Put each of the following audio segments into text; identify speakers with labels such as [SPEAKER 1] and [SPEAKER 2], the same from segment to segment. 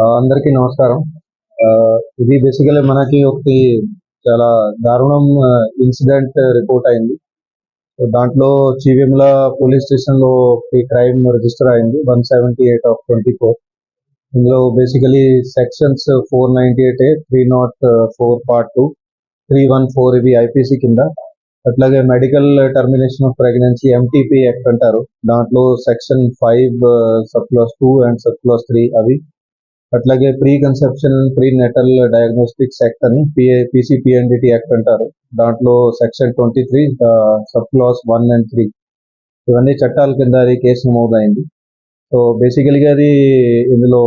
[SPEAKER 1] అందరికీ నమస్కారం. ఇది బేసికల్లీ మనకి ఒకటి చాలా దారుణం ఇన్సిడెంట్ రిపోర్ట్ అయింది. సో దాంట్లో చీవేముల పోలీస్ స్టేషన్‌లో ఒకటి క్రైమ్ రిజిస్టర్ అయింది. 178/24. ఇందులో బేసికల్లీ సెక్షన్స్ 498A, 304 పార్ట్ 2, 314 ఇవి ఐపీసీ కింద. అట్లాగే medical termination of pregnancy MTP act అంటారు. దాంట్లో section 5 sub clause 2 and sub clause 3 అవి. అట్లాగే pre conception pre natal diagnostics act అని పీసీపీఎన్డిటి యాక్ట్ అంటారు. దాంట్లో సెక్షన్ 23 సబ్ క్లాస్ 1 అండ్ 3 ఇవన్నీ చట్టాల కింద అది కేసు నమోదైంది. సో బేసికల్గా అది ఇందులో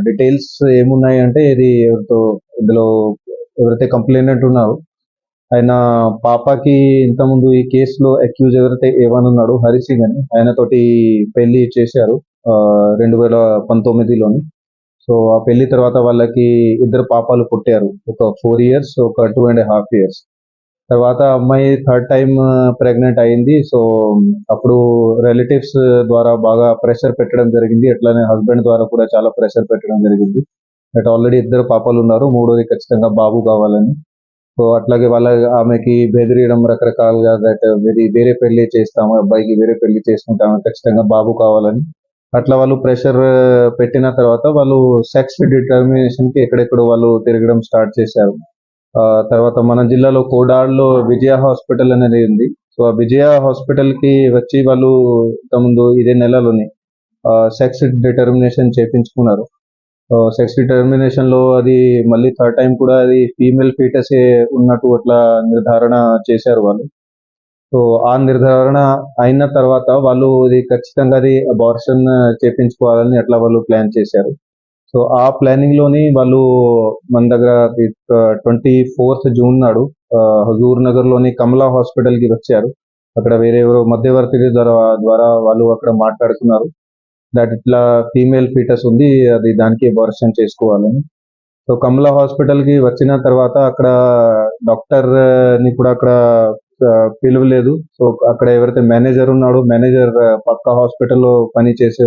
[SPEAKER 1] డీటెయిల్స్ ఏమున్నాయి అంటే ఇది ఇందులో ఎవరైతే కంప్లైనెంట్ ఉన్నారో ఆయన పాపకి ఇంతకుముందు ఈ కేసులో అక్యూజ్ ఎవరైతే ఏమనున్నాడు హరి సింగ్ అని ఆయనతోటి పెళ్లి చేశారు 2019లోని. సో ఆ పెళ్లి తర్వాత వాళ్ళకి 2 పాపాలు పుట్టారు, ఒక 4 years, ఒక 2.5 years. తర్వాత అమ్మాయి థర్డ్ టైం ప్రెగ్నెంట్ అయింది. సో అప్పుడు రిలేటివ్స్ ద్వారా బాగా ప్రెషర్ పెట్టడం జరిగింది, అట్లానే హస్బెండ్ ద్వారా కూడా చాలా ప్రెషర్ పెట్టడం జరిగింది. బట్ ఆల్రెడీ 2 పాపాలు ఉన్నారు, మూడోది ఖచ్చితంగా బాబు కావాలని. సో అట్లాగే ఆమెకి బెదిరియడం రకరకాలుగా దట్ వేరే పెళ్లి చేస్తాము, అబ్బాయికి వేరే పెళ్లి చేసుకుంటాము, ఖచ్చితంగా బాబు కావాలని. అట్లా వాళ్ళు ప్రెషర్ పెట్టిన తర్వాత వాళ్ళు సెక్స్ డిటర్మినేషన్ కి ఎక్కడెక్కడో వాళ్ళు తిరగడం స్టార్ట్ చేశారు. తర్వాత మన జిల్లాలో కోడాడ్లో విజయ హాస్పిటల్ అనేది ఉంది. సో ఆ విజయ హాస్పిటల్ కి వచ్చి వాళ్ళు ఇంతకుముందు ఇదే నెలలోని సెక్స్ డిటర్మినేషన్ చేపించుకున్నారు. సెక్స్ డిటర్మినేషన్ లో అది మళ్ళీ థర్డ్ టైం కూడా అది ఫీమేల్ ఫీటస్ ఉన్నట్టు అట్లా నిర్ధారణ చేశారు వాళ్ళు. సో ఆ నిర్ధారణ అయిన తర్వాత వాళ్ళు ఇది ఖచ్చితంగా అది అబార్షన్ చేపించుకోవాలని అట్లా వాళ్ళు ప్లాన్ చేశారు. సో ఆ ప్లానింగ్ లోని వాళ్ళు మన దగ్గర 24th జూన్ నాడు హజూర్ నగర్ లోని కమలా హాస్పిటల్ కి వచ్చారు. అక్కడ వేరే ఎవరో మధ్యవర్తి ద్వారా వాళ్ళు అక్కడ మాట్లాడుతున్నారు దట్ ఇట్లా ఫీమేల్ ఫీటస్ ఉంది, అది దానికి అబార్షన్ చేసుకోవాలని. సో కమలా హాస్పిటల్ కి వచ్చిన తర్వాత అక్కడ డాక్టర్ ని కూడా అక్కడ పిలవలేదు. సో అక్కడ ఎవరైతే మేనేజర్ ఉన్నాడో మేనేజర్ పక్క హాస్పిటల్లో పని చేసే